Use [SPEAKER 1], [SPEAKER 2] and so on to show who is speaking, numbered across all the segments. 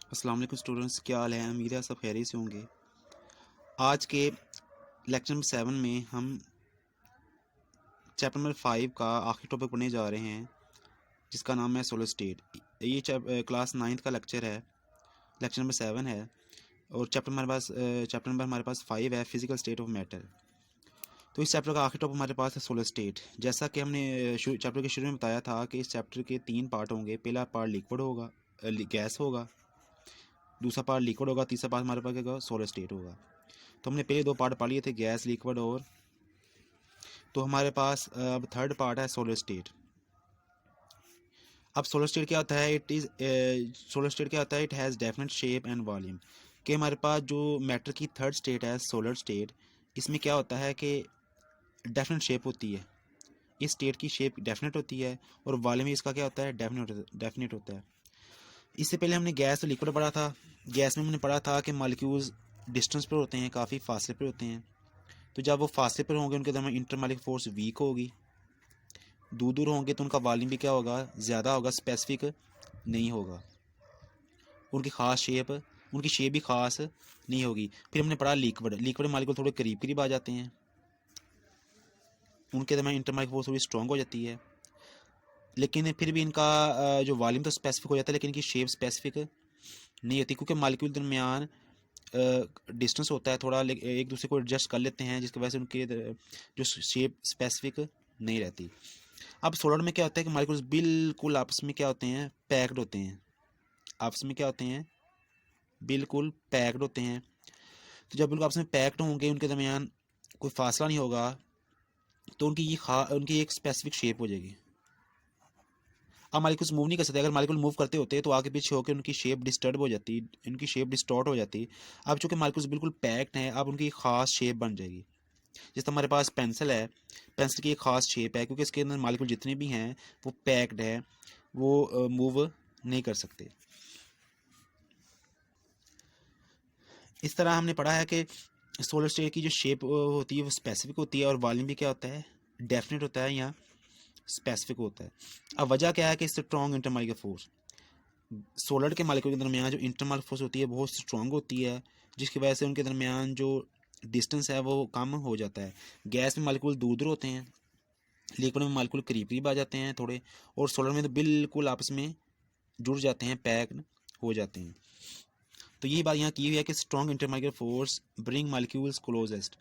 [SPEAKER 1] अस्सलाम वालेकुम स्टूडेंट्स, क्या हाल है? उम्मीद है सब खैरियत से होंगे। आज के लेक्चर नंबर 7 में हम चैप्टर नंबर 5 का आखिरी टॉपिक पढ़ने जा रहे हैं, जिसका नाम है सोलर स्टेट। ये क्लास 9th का लेक्चर है, लेक्चर नंबर 7 है। और चैप्टर नंबर हमारे पास 5 है, फिजिकल स्टेट ऑफ मैटर। तो इस चैप्टर का आखिरी टॉपिक हमारे पास है सोलर स्टेट। जैसा कि हमने चैप्टर के शुरू में बताया था कि इस चैप्टर के 3 पार्ट होंगे। पहला पार्ट लिक्विड होगा, गैस होगा, दूसरा पार्ट लिक्विड होगा, तीसरा पार्ट हमारे पास क्या होगा? सोलर स्टेट होगा। तो हमने पहले 2 पार्ट पढ़ लिए थे, गैस, लिक्विड और। तो हमारे पास अब थर्ड पार्ट है सोलर स्टेट। अब सोलर स्टेट क्या होता है? सोलर स्टेट क्या होता है? It has definite shape and volume. कि हमारे पास जो मैटर की थर्ड स्टेट है सोलर स्टेट, इसमें क्या होता है कि डेफिनेट शेप होती है। इस स्टेट की शेप डेफिनेट होती है और वॉल्यूम इसका क्या होता है? डेफिनेट होता है। इससे पहले हमने गैस और लिक्विड पढ़ा था। गैस में हमने पढ़ा था कि मॉलिक्यूल्स डिस्टेंस पर होते हैं, काफ़ी फासले पर होते हैं। तो जब वो फासले पर होंगे उनके दरमियान इंटरमॉलिक्यूलर फोर्स वीक होगी। दूर दूर होंगे तो उनका वॉल्यूम भी क्या होगा? ज़्यादा होगा, स्पेसिफिक नहीं होगा। उनकी शेप भी ख़ास नहीं होगी। फिर हमने पढ़ा लिक्विड मॉलिक्यूल थोड़े करीब करीब आ जाते हैं, उनके दरमियान इंटरमॉलिक्यूलर फोर्स थोड़ी स्ट्रॉन्ग हो जाती है। लेकिन फिर भी इनका जो वॉल्यूम तो स्पेसिफिक हो जाता है, लेकिन इनकी शेप स्पेसिफिक नहीं होती, क्योंकि मॉलिक्यूल दरमियान डिस्टेंस होता है थोड़ा, एक दूसरे को एडजस्ट कर लेते हैं, जिसकी वजह से उनके जो शेप स्पेसिफिक नहीं रहती। अब सोलर में क्या होता है कि मॉलिक्यूल्स बिल्कुल आपस में क्या होते हैं? पैक्ड होते हैं। आपस में क्या होते हैं? बिल्कुल पैक्ड होते हैं। तो जब बिल्कुल आपस में पैक्ड होंगे, उनके दरमियान कोई फासला नहीं होगा, तो उनकी एक स्पेसिफिक शेप हो जाएगी। अब मॉलिक्यूल्स मूव नहीं कर सकते। अगर मॉलिक्यूल मूव करते होते तो आगे पीछे होकर उनकी शेप डिस्टर्ब हो जाती, उनकी शेप डिस्टॉर्ट हो जाती। अब चूंकि मॉलिक्यूल्स बिल्कुल पैक्ड हैं, अब उनकी खास शेप बन जाएगी। जैसे हमारे पास पेंसिल है, पेंसिल की एक ख़ास शेप है, क्योंकि इसके अंदर मॉलिक्यूल जितने भी हैं वो पैक्ड है, वो मूव नहीं कर सकते। इस तरह हमने पढ़ा है कि सोलर स्टेट की जो शेप होती है वो स्पेसिफिक होती है, और वॉल्यूम भी क्या होता है? डेफिनेट होता है या स्पेसिफिक होता है। अब वजह क्या है कि स्ट्रॉन्ग इंटरमॉलिक्यूलर फोर्स, सोलर के मॉलिक्यूल के दरमियान जो इंटरमॉलिक्यूलर फोर्स होती है बहुत स्ट्रॉन्ग होती है, जिसकी वजह से उनके दरमियान जो डिस्टेंस है वो कम हो जाता है। गैस में मॉलिक्यूल दूर दूर होते हैं, लिक्विड में मॉलिक्यूल करीब करीब आ जाते हैं थोड़े, और सोलर में तो बिल्कुल आपस में जुड़ जाते हैं, पैक हो जाते हैं। तो यही बात यहाँ की हुई है कि strong intermolecular force bring molecules closest.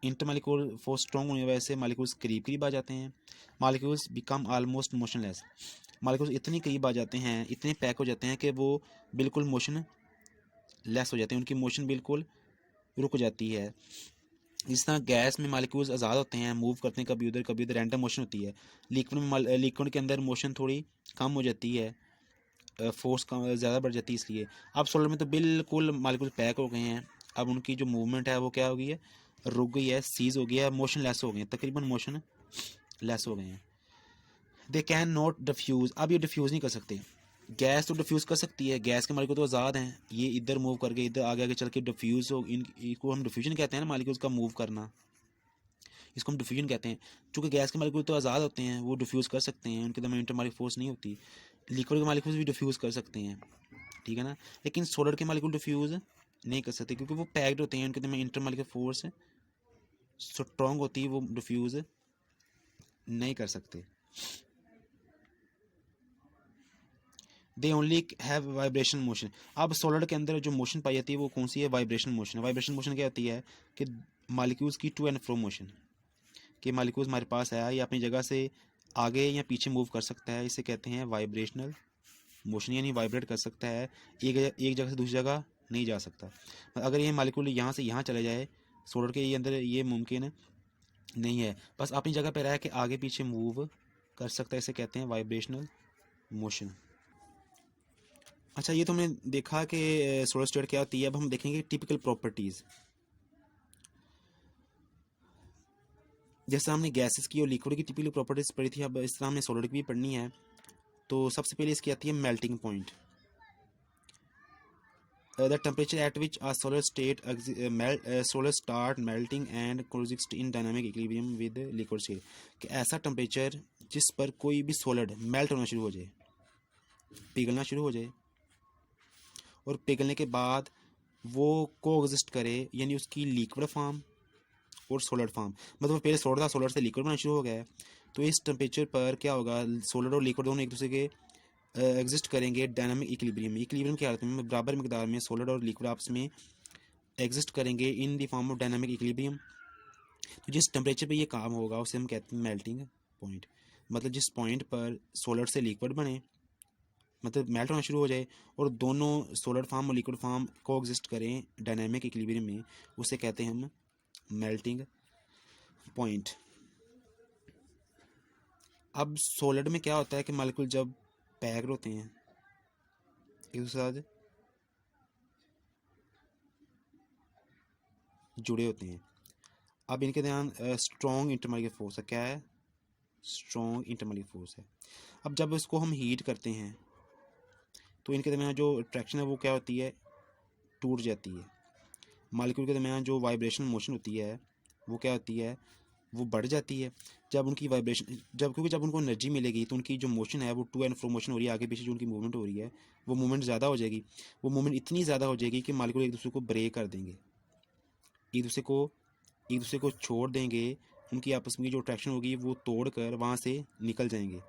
[SPEAKER 1] Intermolecular force strong होने की वजह से मॉलिक्यूल्स करीब करीब आ जाते हैं। Molecules become almost motionless. Molecules इतनी करीब आ जाते हैं, इतने पैक हो जाते हैं कि वो बिल्कुल मोशन लेस हो जाते हैं, उनकी मोशन बिल्कुल रुक जाती है। जिस तरह गैस में मॉलिक्यूल्स आज़ाद होते हैं, मूव करते हैं कभी उधर, रैंडम मोशन होती है। लिक्विड के अंदर मोशन थोड़ी कम हो जाती है, फोर्स कम ज़्यादा बढ़ जाती है इसलिए। अब सोलर में तो बिल्कुल मॉलिक्यूल पैक हो गए हैं, अब उनकी जो मूवमेंट है वो क्या हो गई है? रुक गई है, सीज हो गया है, मोशन लेस हो गए हैं, तकरीबन मोशन लेस हो गए हैं। They can not diffuse. अब ये डिफ्यूज़ नहीं कर सकते। गैस तो डिफ्यूज़ कर सकती है, गैस के मॉलिक्यूल तो आज़ाद हैं, ये इधर मूव करके इधर आगे आगे चल के डिफ्यूज़ हो, इनको हम डिफ्यूजन कहते हैं ना, मॉलिक्यूल्स का मूव करना, इसको हम डिफ्यूजन कहते हैं। चूँकि गैस के मॉलिक्यूल तो आज़ाद होते हैं, वो डिफ्यूज़ कर सकते हैं, उनके दरमियान इंटरमॉलिक्यूलर फोर्स नहीं होती। लिक्विड के मॉलिक्यूल्स भी डिफ्यूज़ कर सकते हैं, ठीक है ना, लेकिन सोलर के मॉलिक्यूल डिफ्यूज़ नहीं कर सकते, क्योंकि वो पैक्ड होते हैं, उनके दरमियान इंटरमॉलिक्यूलर फोर्स स्ट्रॉन्ग होती है, वो डिफ्यूज़ नहीं कर सकते। They only have vibration motion. अब सोलर के अंदर जो मोशन पाई जाती है वो कौन सी है? Vibration motion. वाइब्रेशन मोशन क्या होती है कि मॉलिक्यूल्स की टू एंड फ्रो मोशन, कि मॉलिक्यूल्स हमारे पास है, ये अपनी जगह से आगे या पीछे मूव कर सकता है, इसे कहते हैं वाइब्रेशनल मोशन, यानी वाइब्रेट कर सकता है, एक जगह से दूसरी जगह नहीं जा सकता। अगर ये मॉलिक्यूल यहाँ से यहाँ चले जाए, सोलर के ये अंदर ये मुमकिन नहीं है, बस अपनी जगह पर रह के आगे पीछे मूव कर सकता है, इसे कहते हैं वाइब्रेशनल मोशन। अच्छा, ये तो हमने देखा कि सोलर स्टेट क्या होती है। अब हम देखेंगे टिपिकल प्रॉपर्टीज़। जैसे हमने गैसेस की और लिक्विड की टिपिकल प्रॉपर्टीज़ पढ़ी थी, अब इस तरह हमने सोलर की भी पढ़नी है। तो सबसे पहले इसकी आती है melting point. The temperature at which a solid start melting and coexist in dynamic equilibrium with liquid state. कि ऐसा टेम्परेचर जिस पर कोई भी सॉलिड मेल्ट होना शुरू हो जाए, पिघलना शुरू हो जाए, और पिघलने के बाद वो कोएग्जिस्ट करे, यानी उसकी लिक्विड फॉर्म और सॉलिड फॉर्म, मतलब पहले सॉलिड था, सॉलिड से लिक्विड बनना शुरू हो गया है। तो इस टेम्परेचर पर क्या होगा, सॉलिड और लिक्विड दोनों एक दूसरे के एग्जिस्ट करेंगे डायनामिक इक्विलिब्रियम में। इक्विलिब्रियम की हालत में बराबर मिकदार में सॉलिड और लिक्विड आपस में एग्जिस्ट करेंगे in the form of dynamic equilibrium. तो जिस टेम्परेचर पे ये काम होगा उसे हम कहते हैं मेल्टिंग पॉइंट। मतलब जिस पॉइंट पर सॉलिड से लिक्विड बने, मतलब मेल्ट होना शुरू हो जाए और दोनों सॉलिड फॉर्म और लिक्विड फॉर्म को एग्जिस्ट करें डायनामिक इक्विलिब्रियम में, उसे कहते हैं हम मेल्टिंग पॉइंट। अब सॉलिड में क्या होता है कि मॉलिक्यूल जब पैक्ड होते हैं एक दूसरे साथ जुड़े होते हैं, अब इनके दरमियान स्ट्रॉन्ग इंटरमॉलिक्यूलर फोर्स है। क्या है? स्ट्रॉन्ग इंटरमॉलिक्यूलर फोर्स है। अब जब इसको हम हीट करते हैं तो इनके दरमियान जो अट्रैक्शन है वो क्या होती है? टूट जाती है। मॉलिक्यूल के दरमियान जो वाइब्रेशन मोशन होती है वो क्या होती है? वो बढ़ जाती है। जब उनकी वाइब्रेशन क्योंकि जब उनको एनर्जी मिलेगी तो उनकी जो मोशन है वो टू एंड फ्रो मोशन हो रही है, आगे पीछे जो उनकी मूवमेंट हो रही है वो मूवमेंट ज़्यादा हो जाएगी। वो मूवमेंट इतनी ज़्यादा हो जाएगी कि मॉलिक्यूल एक दूसरे को ब्रेक कर देंगे, एक दूसरे को छोड़ देंगे। उनकी आपस में जो अट्रैक्शन होगी वो तोड़ कर वहाँ से निकल जाएंगे।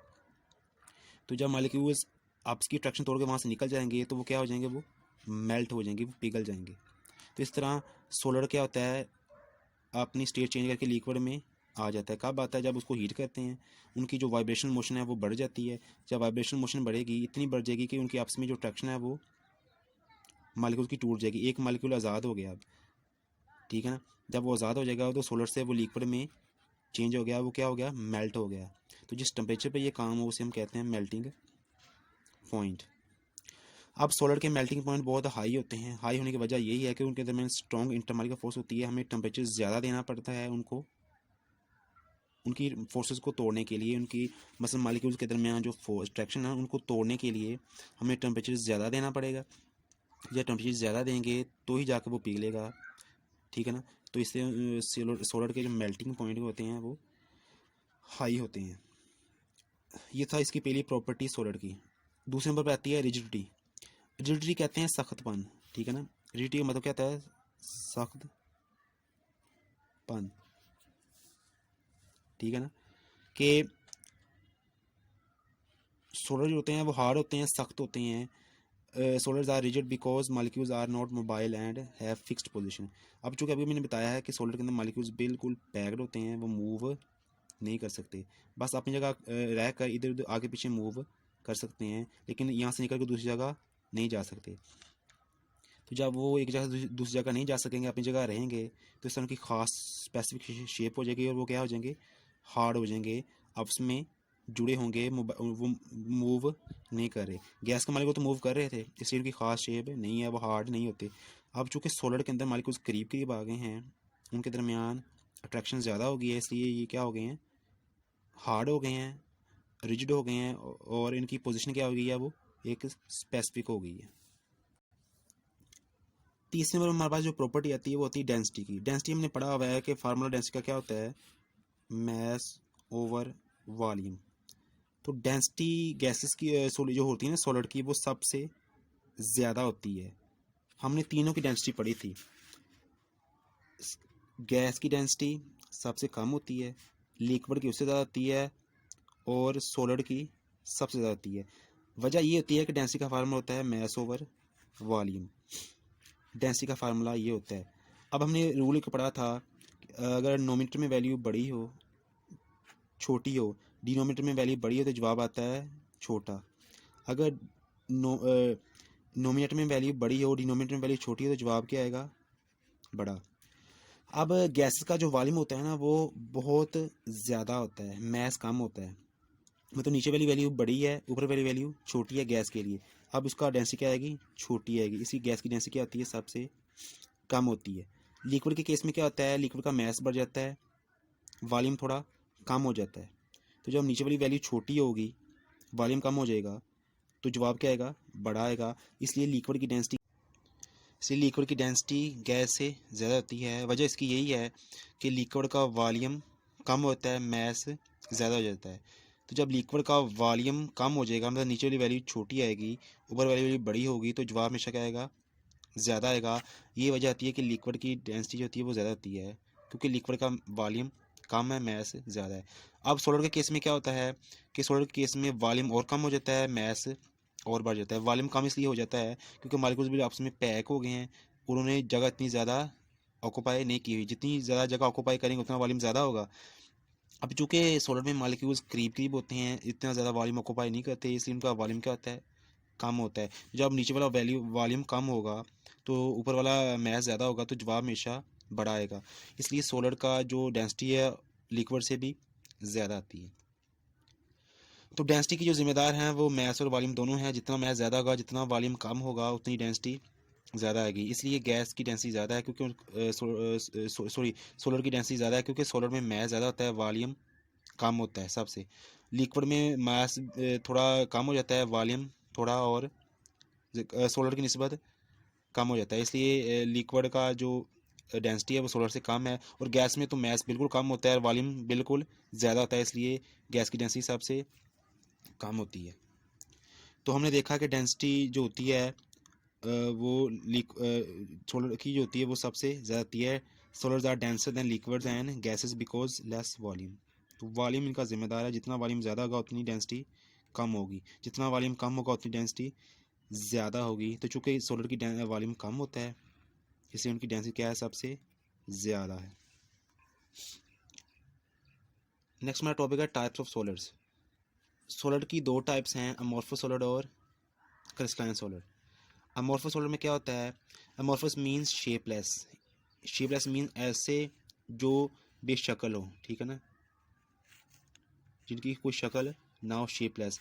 [SPEAKER 1] तो जब मॉलिक्यूल्स आपस की अट्रैक्शन तोड़ के वहाँ से निकल जाएंगे तो वो क्या हो जाएंगे? वो मेल्ट हो जाएंगे, वो पिघल जाएंगे। तो इस तरह सोलर क्या होता है? अपनी स्टेट चेंज करके लिक्विड में आ जाता है। कब आता है? जब उसको हीट करते हैं, उनकी जो वाइब्रेशन मोशन है वो बढ़ जाती है। जब वाइब्रेशन मोशन बढ़ेगी, इतनी बढ़ जाएगी कि उनकी आपस में जो अट्रैक्शन है वो मॉलिक्यूल की टूट जाएगी, एक मॉलिक्यूल आज़ाद हो गया अब, ठीक है ना। जब वो आज़ाद हो जाएगा तो सोलर से वो लिक्विड में चेंज हो गया, वो क्या हो गया? मेल्ट हो गया। तो जिस टेम्परेचर पे ये काम हो उसे हम कहते हैं मेल्टिंग पॉइंट। अब सोलर के मेल्टिंग पॉइंट बहुत हाई होते हैं। हाई होने की वजह यही है कि उनके दरमियान स्ट्रॉन्ग इंटरमॉलिक्यूलर फोर्स होती है। हमें टेम्परेचर ज़्यादा देना पड़ता है उनको, उनकी फोर्सेस को तोड़ने के लिए। उनकी मसल मॉलिक्यूल्स के दरमियान जो अट्रैक्शन है उनको तोड़ने के लिए हमें टेम्परेचर ज़्यादा देना पड़ेगा। जब टेम्परेचर ज़्यादा देंगे तो ही जाकर वो पिघलेगा, ठीक है ना। तो इससे सोलर के जो मेल्टिंग पॉइंट होते हैं वो हाई होते हैं। ये था इसकी पहली प्रॉपर्टी सोलर की। दूसरे नंबर पर आती है रिजिडिटी। रिजिडिटी कहते हैं सख्तपन, ठीक है ना। रिजिडिटी का मतलब क्या होता है? सख्तपन, ठीक है ना। कि सोलर जो होते हैं वो हार्ड होते हैं, सख्त होते हैं। Solids are rigid because molecules are not mobile and have fixed position. अब चूँकि अभी मैंने बताया है कि सोलर के अंदर मॉलिक्यूल्स बिल्कुल पैक्ड होते हैं, वो मूव नहीं कर सकते, बस अपनी जगह रह कर इधर उधर आगे पीछे मूव कर सकते हैं, लेकिन यहाँ से निकल कर दूसरी जगह नहीं जा सकते। तो जब वो एक जगह से दूसरी जगह नहीं जा सकेंगे, अपनी जगह रहेंगे, तो इस तरह की खास स्पेसिफिक शेप हो जाएगी और वो क्या हो जाएंगे? हार्ड हो जाएंगे, आपस में जुड़े होंगे, वो मूव नहीं कर रहे। गैस के मालिक्यूल तो मूव कर रहे थे, इसलिए उनकी खास शेप नहीं है, वो हार्ड नहीं होते। अब चूँकि सोलर के अंदर मालिक्यूल्स करीब करीब आ गए हैं, उनके दरमियान अट्रैक्शन ज़्यादा हो गई है, इसलिए ये क्या हो गए हैं? हार्ड हो गए हैं, रिजिड हो गए हैं, और इनकी पोजीशन क्या हो गई है? वो एक स्पेसिफिक हो गई है। तीसरे नंबर हमारे पास जो प्रॉपर्टी आती है वो होती है डेंसिटी की। डेंसिटी हमने पढ़ा हुआ है कि फार्मूला डेंसिटी का क्या होता है? Mass over volume. तो डेंसिटी गैसेस की जो होती है ना सॉलिड की, वो सबसे ज़्यादा होती है। हमने तीनों की डेंसिटी पढ़ी थी। गैस की डेंसिटी सबसे कम होती है, लिक्विड की उससे ज़्यादा होती है, और सॉलिड की सबसे ज़्यादा होती है। वजह ये होती है कि डेंसिटी का फार्मूला होता है मैस ओवर वॉल्यूम। डेंसिटी का फार्मूला ये होता है। अब हमने रूल एक पढ़ा था, अगर नोमीटर में वैल्यू बड़ी हो छोटी हो, डिनोमीटर में वैल्यू बड़ी हो तो जवाब आता है छोटा। अगर नोमीटर में वैल्यू बड़ी हो, डिनोमीटर में वैल्यू छोटी हो तो जवाब क्या आएगा? बड़ा। अब गैसेस का जो वॉल्यूम होता है ना वो बहुत ज़्यादा होता है, मैस कम होता है। मतलब नीचे वाली वैल्यू बड़ी है, ऊपर वाली वैल्यू छोटी है गैस के लिए। अब उसका डेंसिटी क्या आएगी? छोटी आएगी। इसी गैस की डेंसिटी क्या होती है? सबसे कम होती है। लिक्विड के केस में क्या होता है? लिक्विड का मैस बढ़ जाता है, वॉल्यूम थोड़ा कम हो जाता है। तो जब नीचे वाली वैल्यू छोटी होगी, वॉल्यूम कम हो जाएगा, तो जवाब क्या आएगा? बड़ा आएगा। इसलिए लिक्विड की डेंसिटी गैस से ज़्यादा होती है। वजह इसकी यही है कि लिक्विड का वॉल्यूम कम होता है, मैस ज़्यादा हो जाता है। तो जब लिक्विड का वॉल्यूम कम हो जाएगा, मतलब नीचे वाली वैल्यू छोटी आएगी, ऊपर वाली वैल्यू बड़ी होगी, तो जवाब हमेशा क्या आएगा, ज़्यादा आएगा। ये वजह आती है कि लिक्विड की डेंसिटी जो होती है वो ज़्यादा होती है, क्योंकि लिक्विड का वॉल्यूम कम है, मैस ज़्यादा है। अब सोलर के केस में क्या होता है कि सोलर के केस में वॉल्यूम और कम हो जाता है, मैस और बढ़ जाता है। वॉल्यूम कम इसलिए हो जाता है क्योंकि मॉलिक्यूल्स भी आपस में पैक हो गए हैं, उन्होंने जगह इतनी ज़्यादा ऑक्यूपाई नहीं की हुई। जितनी ज़्यादा जगह ऑक्यूपाई करेंगे उतना वॉल्यूम ज़्यादा होगा। अब चूँकि सोलर में मॉलिक्यूल्स करीब करीब होते हैं, इतना ज़्यादा वॉल्यूम ऑक्यूपाई नहीं करते, इसलिए उनका वॉल्यूम क्या होता है, कम होता है। जब नीचे वाला वॉल्यूम कम होगा तो ऊपर वाला मैस ज़्यादा होगा, तो जवाब हमेशा बड़ा आएगा। इसलिए सोलर का जो डेंसिटी है लिक्विड से भी ज़्यादा आती है। तो डेंसिटी की जो जिम्मेदार हैं वो मैस और वॉल्यूम दोनों हैं। जितना मैस ज़्यादा होगा, जितना वॉल्यूम कम होगा, उतनी डेंसिटी ज़्यादा आएगी। इसलिए गैस की डेंसिटी ज़्यादा है क्योंकि सोलर की डेंसिटी ज़्यादा है क्योंकि सोलर में मैस ज़्यादा होता है, वॉल्यूम कम होता है सबसे। लिक्विड में मैस थोड़ा कम हो जाता है, वॉल्यूम थोड़ा और सोलर की निस्बत कम हो जाता है। इसलिए लिक्विड का जो डेंसिटी है वो सोलर से कम है, और गैस में तो मैस बिल्कुल कम होता है और वॉल्यूम बिल्कुल ज़्यादा होता है, इसलिए गैस की डेंसिटी सबसे कम होती है। तो हमने देखा कि डेंसिटी जो होती है वो सोलर की जो होती है वो सबसे ज़्यादा होती है। Solids are denser than liquids and gases because less volume. तो वॉल्यूम इनका जिम्मेदार है, जितना वॉल्यूम ज़्यादा होगा उतनी डेंसिटी कम होगी, जितना वॉल्यूम कम होगा उतनी डेंसिटी ज़्यादा होगी। तो चूँकि सोलर की वॉल्यूम कम होता है, इसलिए उनकी डेंसिटी क्या है, सबसे ज़्यादा है। नेक्स्ट हमारा टॉपिक है टाइप्स ऑफ सोलर्स। सोलर की दो टाइप्स हैं, अमॉर्फस सोलर और क्रिस्टलाइन सोलर। अमॉर्फस सोलर में क्या होता है, amorphous means shapeless. Shapeless mean ऐसे जो बेशक्ल हो, ठीक है ना, जिनकी कोई शक्ल ना हो, शेपलेस।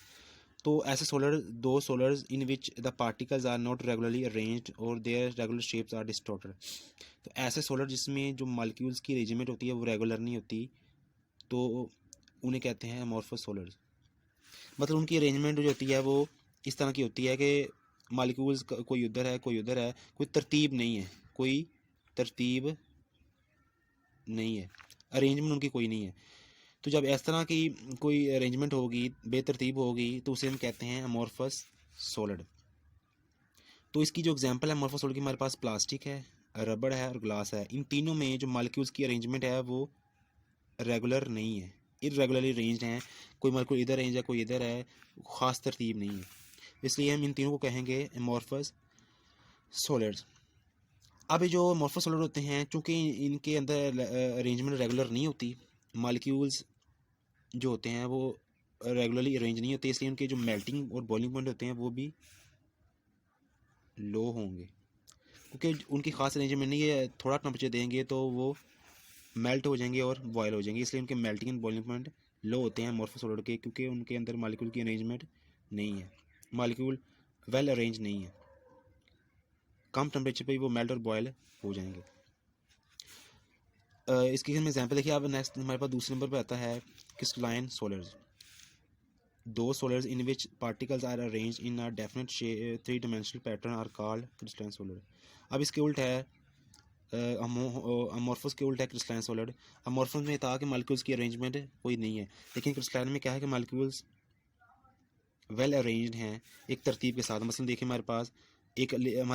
[SPEAKER 1] तो ऐसे सोलर, दो scholars in which the particles are not regularly arranged और their regular shapes are distorted. तो ऐसे सोलर जिसमें जो मॉलिक्यूल्स की अरेंजमेंट होती है वो रेगुलर नहीं होती, तो उन्हें कहते हैं अमॉर्फस सोलर्स। मतलब उनकी अरेंजमेंट जो होती है वो इस तरह की होती है कि मॉलिक्यूल्स कोई उधर है, कोई उधर है, कोई तरतीब नहीं है, कोई तरतीब नहीं है, अरेंजमेंट उनकी कोई नहीं है। तो जब इस तरह की कोई अरेंजमेंट होगी, बेतरतीब होगी, तो उसे हम कहते हैं अमॉर्फस सोलिड। तो इसकी जो एग्जांपल है अमॉर्फस सोलिड की, हमारे पास प्लास्टिक है, रबड़ है और ग्लास है। इन तीनों में जो मॉलिक्यूल्स की अरेंजमेंट है वो रेगुलर नहीं है, इरेगुलरली अरेंज्ड हैं। कोई मॉलिक्यूल इधर अरेंज है, कोई इधर है, ख़ास तरतीब नहीं है। इसलिए हम इन तीनों को कहेंगे अमॉर्फस सोलिड्स। अब ये जो अमॉर्फस सोलिड होते हैं, चूँकि इनके अंदर अरेंजमेंट रेगुलर नहीं होती, मॉलिक्यूल्स जो होते हैं वो रेगुलरली अरेंज नहीं होते, इसलिए उनके जो मेल्टिंग और बॉइलिंग पॉइंट होते हैं वो भी लो होंगे, क्योंकि उनकी ख़ास अरेंजमेंट नहीं है। थोड़ा टेम्परेचर देंगे तो वो मेल्ट हो जाएंगे और बॉयल हो जाएंगे, इसलिए उनके मेल्टिंग एंड बॉइलिंग पॉइंट लो होते हैं अमॉर्फस सोलिड के, क्योंकि उनके अंदर मॉलिक्यूल की अरेंजमेंट नहीं है, मॉलिक्यूल वेल अरेंज नहीं है। कम टेम्परेचर पे ही वो मेल्ट और बॉयल हो जाएंगे। इसकी हम एग्जांपल देखिए। अब नेक्स्ट हमारे पास दूसरे नंबर पे आता है crystalline solids. Those scholars in which particles are arranged in a definite three dimensional pattern are called crystalline solid. अब इसके उल्ट है अमॉर्फस के उल्ट है क्रिस्टलाइन सोलर। अमॉर्फस में था कि मॉलिक्यूल्स की अरेंजमेंट कोई नहीं है, लेकिन क्रिस्टलाइन में क्या है कि मॉलिक्यूल्स वेल अरेंज्ड हैं एक तरतीब के साथ। मसलन देखिए, हमारे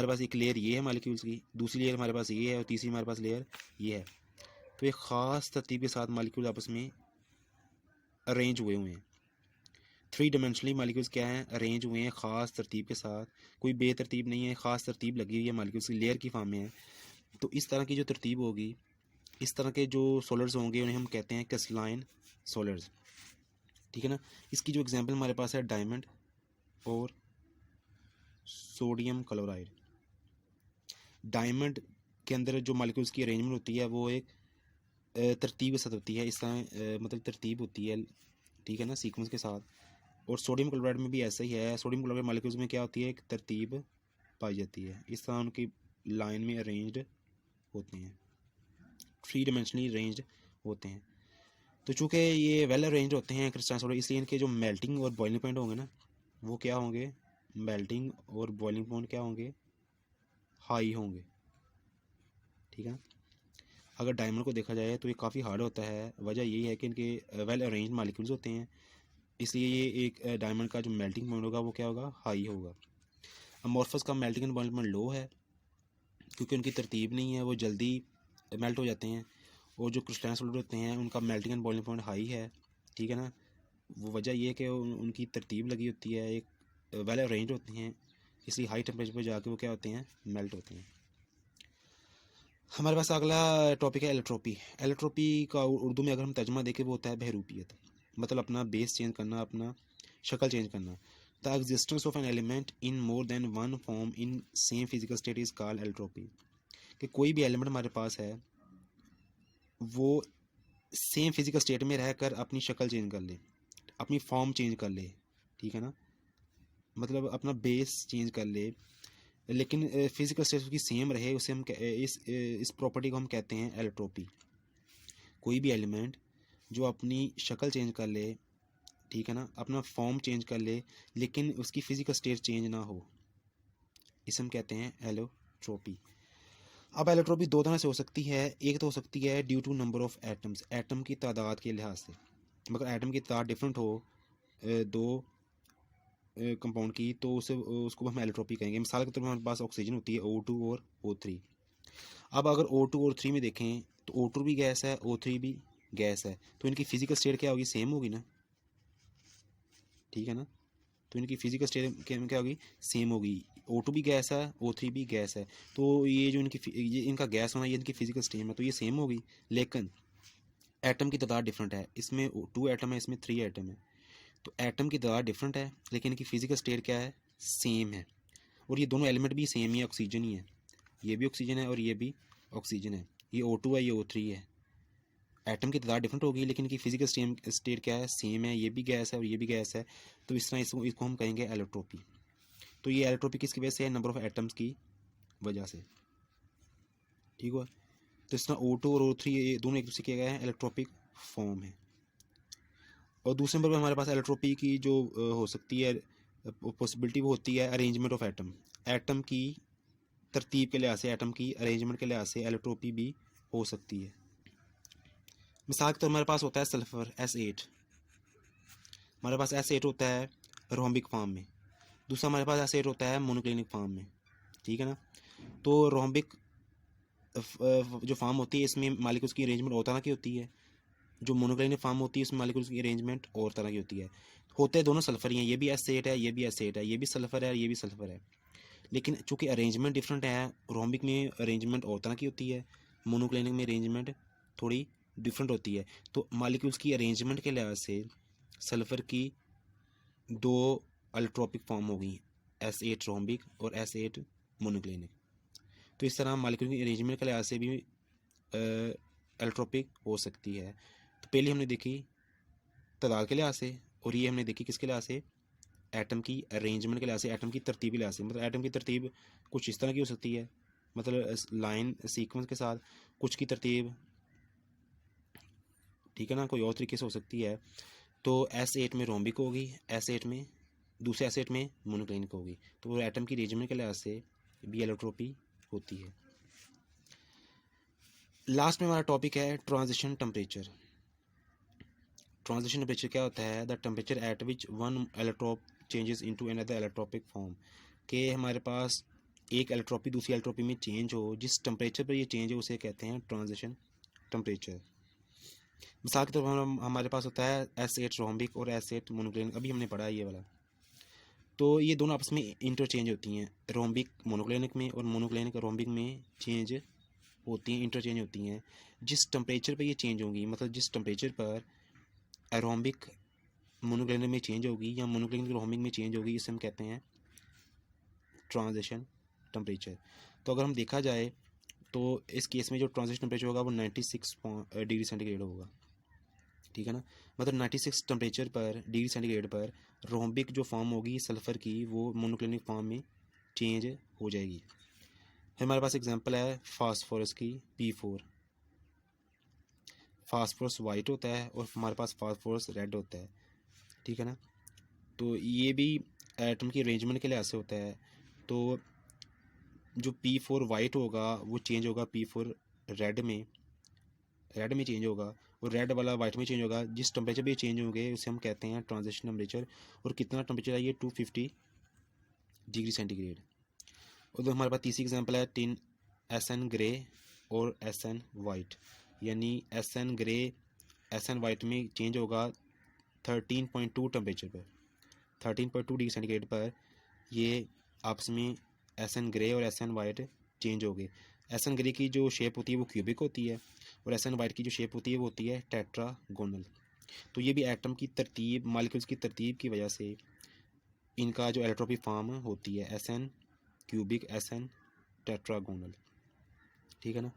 [SPEAKER 1] पास एक लेयर ये है मॉलिक्यूल्स की, दूसरी लेयर हमारे पास ये है और तीसरी हमारे पास लेयर ये है। तो एक ख़ास तरतीब के साथ मॉलिक्यूल आपस में अरेंज हुए हैं। थ्री डायमेंशनली मॉलिक्यूल्स क्या हैं, अरेंज हुए हैं ख़ास तरतीब के साथ, कोई बेतरतीब नहीं है, ख़ास तरतीब लगी हुई है, मॉलिक्यूल्स की लेयर की फॉर्म में है। तो इस तरह की जो तरतीब होगी, इस तरह के जो सोलर्स होंगे उन्हें हम कहते हैं क्रिस्टलाइन सोलर्स, ठीक है ना। इसकी जो एग्जांपल हमारे पास है डायमंड और सोडियम क्लोराइड। डायमंड के अंदर जो मॉलिक्यूल्स की अरेंजमेंट होती है वो एक तरतीब के साथ होती है, इस तरह मतलब तरतीब होती है, ठीक है ना, सीक्वेंस के साथ। और सोडियम क्लोराइड में भी ऐसा ही है। सोडियम क्लोराइड मॉलिक्यूल्स में क्या होती है, एक तरतीब पाई जाती है, इस तरह उनकी लाइन में अरेंज्ड होते हैं, थ्री डायमेंशनली अरेंज्ड होते हैं। तो चूँकि ये वेल अरेंज्ड होते हैं क्रिस्टलाइन सोलर, इसलिए इनके जो मेल्टिंग और बॉइलिंग पॉइंट होंगे ना, वो क्या होंगे, मेल्टिंग और बॉइलिंग पॉइंट क्या होंगे, हाई होंगे, ठीक है। अगर डायमंड को देखा जाए तो ये काफ़ी हार्ड होता है। वजह यही है कि इनके वेल अरेंज्ड मॉलिक्यूल्स होते हैं, इसलिए ये एक डायमंड का जो मेल्टिंग पॉइंट होगा वो क्या होगा, हाई होगा। अमॉर्फस का मेल्टिंग पॉइंट लो है क्योंकि उनकी तरतीब नहीं है, वो जल्दी मेल्ट हो जाते हैं। और जो क्रिस्टलाइन सॉलिड होते हैं उनका melting and boiling point high है, ठीक है ना। वो वजह ये है कि उनकी तरतीब लगी होती है, एक वेल अरेंज होते हैं, इसलिए हाई टेम्परेचर पर जाके वो क्या होते हैं, मेल्ट होते हैं। हमारे पास अगला टॉपिक है एलोट्रोपी। एलोट्रोपी का उर्दू में अगर हम तर्जुमा देखें वो होता है बहरूपियत, मतलब अपना बेस चेंज करना, अपना शक्ल चेंज करना। The existence of an element in more than one form in same physical state is called allotropy. कि कोई भी एलिमेंट हमारे पास है वो सेम फिजिकल स्टेट में रहकर अपनी शक्ल चेंज कर ले, अपनी फॉर्म चेंज कर ले, ठीक है ना, मतलब अपना बेस चेंज कर ले, लेकिन फिजिकल स्टेट उसकी सेम रहे, उसे हम इस प्रॉपर्टी को हम कहते हैं एलोट्रोपी। कोई भी एलिमेंट जो अपनी शक्ल चेंज कर ले, ठीक है ना, अपना फॉर्म चेंज कर ले, लेकिन उसकी फिजिकल स्टेट चेंज ना हो, इसे हम कहते हैं एलोट्रोपी। अब एलोट्रोपी दो तरह से हो सकती है। एक तो हो सकती है due to number of atoms, atom की तादाद के लिहाज से, मगर एटम की तादाद डिफरेंट हो दो कंपाउंड की, तो उसको हम एलोट्रोपी कहेंगे। मिसाल के तौर पर हमारे पास ऑक्सीजन होती है O2 और O3। अब अगर O2 और 3 में देखें तो O2 भी गैस है, O3 भी गैस है, तो इनकी फिजिकल स्टेट क्या होगी, सेम होगी ना, ठीक है ना। तो इनकी फिजिकल स्टेट क्या होगी, सेम होगी। O2 भी गैस है, O3 भी गैस है, तो ये जो ये इनका गैस होना, ये इनकी फिजिकल स्टेट है, तो ये सेम होगी। लेकिन एटम की तादाद डिफरेंट है, इसमें 2 एटम है, इसमें 3 एटम है, तो एटम की तादाद डिफरेंट है लेकिन इनकी फिजिकल स्टेट क्या है, सेम है। और ये दोनों एलिमेंट भी सेम ही है, ऑक्सीजन ही है, ये भी ऑक्सीजन है और ये भी ऑक्सीजन है, ये O2 है, ये O3 है। एटम की तादाद डिफरेंट होगी लेकिन इनकी फिजिकल स्टेट क्या है, सेम है, ये भी गैस है और ये भी गैस है, तो इस तरह इसको हम कहेंगे एलोट्रोपी। तो ये एलोट्रोपी किसकी वजह से है, नंबर ऑफ एटम्स की वजह से, ठीक हुआ। तो इस तरह O2 और O3 ये दोनों एक दूसरे के गए हैं, एलोट्रोपिक फॉर्म है। और दूसरे नंबर पर हमारे पास एलोट्रोपी की जो हो सकती है पॉसिबिलिटी, वो होती है अरेंजमेंट ऑफ एटम। एटम की तरतीब के लिहाज से, एटम की अरेंजमेंट के लिहाज से एलोट्रोपी भी हो सकती है। मिसाल के तौर हमारे पास होता है सल्फर S8, हमारे पास S8 होता है रोम्बिक फॉर्म में। दूसरा हमारे पास S8 होता है मोनोक्लिनिक फॉर्म में, ठीक है ना। तो रोम्बिक जो फॉर्म होती है इसमें मालिक्यूल्स की अरेंजमेंट और तरह की होती है, जो मोनोक्लिनिक फॉर्म होती है उसमें मालिक्यूल्स की अरेंजमेंट और तरह की होती है। होते दोनों सल्फर ही हैं, ये भी S8 है, ये भी S8 है, ये भी सल्फर है, ये भी सल्फर है, लेकिन चूंकि अरेंजमेंट डिफरेंट है, रोम्बिक में अरेंजमेंट और तरह की होती है, मोनोक्लिनिक में अरेंजमेंट थोड़ी डिफरेंट होती है। तो मालिक्यूल्स की अरेंजमेंट के लिहाज से सल्फर की दो अल्ट्रोपिक फॉर्म होगी, S8 रोम्बिक और S8 मोनोक्लिनिक। तो इस तरह मालिक्यूल की अरेंजमेंट के लिहाज से भी अल्ट्रोपिक हो सकती है। तो पहले हमने देखी तादाद के लिहाज से, और ये हमने देखी किसके लिहाज से, एटम की अरेंजमेंट के लिहाज से, एटम की तरतीब के लिहाज से। मतलब एटम की तरतीब कुछ इस तरह की हो सकती है, मतलब लाइन सीक्वेंस के साथ, कुछ की तरतीब, ठीक है ना, कोई और तरीके से हो सकती है। तो S8 में रोम्बिक होगी, S8 में दूसरे S8 में मोनोक्लिनिक होगी, तो एटम की अरेंजमेंट के लिहाज से भी एलोट्रोपी होती है। लास्ट में हमारा टॉपिक है ट्रांजिशन टेम्परेचर। ट्रांजिशन टेम्परेचर क्या होता है, the temperature at which one allotrope changes into another allotropic form. के हमारे पास एक एलोट्रोपी दूसरी एलोट्रोपी में चेंज हो, जिस टेम्परेचर पर ये चेंज है उसे कहते हैं ट्रांजिशन टेम्परेचर। मिसाल के तौर पर हमारे पास होता है S8 रोम्बिक और S8 मोनोक्लिनिक, अभी हमने पढ़ा है ये वाला। तो ये दोनों आपस में इंटरचेंज होती हैं, रोम्बिक मोनोक्लिनिक में और मोनोक्लिनिक रोम्बिक में चेंज होती हैं, इंटरचेंज होती हैं। जिस टेम्परेचर पर ये चेंज होंगी, मतलब जिस टेम्परेचर पर एरोम्बिक मोनोक्लिनिक में चेंज होगी या मोनोक्लिनिक रोम्बिक में चेंज होगी, इसे हम कहते हैं ट्रांजिशन टेम्परेचर। तो अगर हम देखा जाए तो इस केस में जो ट्रांजिशन टेम्परेचर होगा वो 96 डिग्री सेंटीग्रेड होगा, ठीक है ना। मतलब 96 टेम्परेचर पर डिग्री सेंटीग्रेड पर रोम्बिक जो फॉर्म होगी सल्फर की, वो मोनोक्लिनिक फॉर्म में चेंज हो जाएगी। हमारे पास एग्जांपल है फास्फोरस की P4। फास्फोरस वाइट होता है और हमारे पास फास्फोरस रेड होता है, ठीक है ना। तो ये भी एटम की अरेंजमेंट के लिहाज से होता है। तो जो P4 वाइट होगा वो चेंज होगा P4 रेड में, रेड में चेंज होगा और रेड वाला वाइट में चेंज होगा, जिस टेम्परेचर भी चेंज होंगे उसे हम कहते हैं ट्रांजिशन टेम्परेचर। और कितना टेम्परेचर है ये 250 डिग्री सेंटीग्रेड। और तो हमारे पास तीसरी एग्जांपल है टिन एस एन ग्रे और एस एन वाइट, यानी S N grey S N white में चेंज होगा 13.2 टेम्परेचर पर, 13.2 डिग्री सेंटीग्रेड पर ये आपस में एस एन ग्रे और एस एन वाइट चेंज हो गए। एस एन ग्रे की जो शेप होती है वो क्यूबिक होती है और एस एन वाइट की जो शेप होती है वो होती है टेट्रागोनल। तो ये भी एटम की तरतीब, मॉलिक्यूल्स की तरतीब की वजह से इनका जो एलोट्रोपी फॉर्म होती है S N cubic S N tetragonal, ठीक है ना।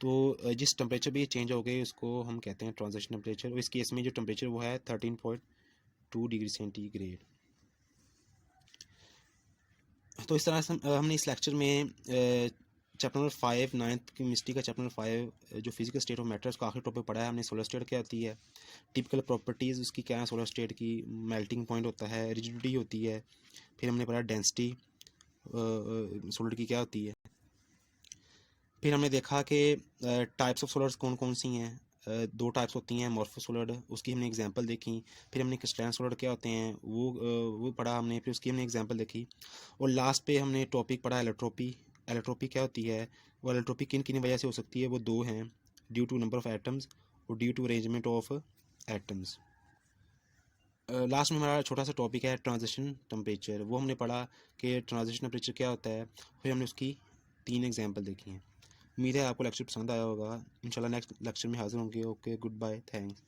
[SPEAKER 1] तो जिस टेम्परेचर भी चेंज हो गए उसको हम कहते हैं ट्रांजिशन टेम्परेचर, और इस केस में जो टेम्परेचर वो है 13.2 डिग्री सेंटीग्रेड। तो इस तरह से हमने इस लेक्चर में चैप्टर नंबर 5 नाइन्थ केमिस्ट्री का चैप्टर नंबर 5 जो फिजिकल स्टेट ऑफ मैटर उसका आखिरी टॉपिक पढ़ा है हमने। सोलर स्टेट क्या होती है, टिपिकल प्रॉपर्टीज़ उसकी क्या है सोलर स्टेट की, मेल्टिंग पॉइंट होता है, रिजिडिटी होती है, फिर हमने पढ़ा डेंसिटी सोलर की क्या होती है। फिर हमने देखा कि टाइप्स ऑफ सोलर्स कौन कौन सी हैं, दो टाइप्स होती हैं मॉर्फो सोलर, उसकी हमने एग्जांपल देखी। फिर हमने क्रिस्टलाइन सोलर क्या होते हैं वो पढ़ा हमने, फिर उसकी हमने एग्जांपल देखी। और लास्ट पे हमने टॉपिक पढ़ा एलोट्रोपी। एलोट्रोपी क्या होती है, वो एलोट्रोपी किन किन वजह से हो सकती है, वो दो हैं, due to number of atoms और due to arrangement of atoms. Last में हमारा छोटा सा टॉपिक है ट्रांजिशन टेम्परेचर, वो हमने पढ़ा कि ट्रांजिशन टेम्परेचर क्या होता है, फिर हमने उसकी 3 एग्जांपल देखी हैं। उम्मीद है आपको लेक्चर पसंद आया होगा। इंशाल्लाह नेक्स्ट लेक्चर में हाजिर होंगे। Okay, goodbye, thanks.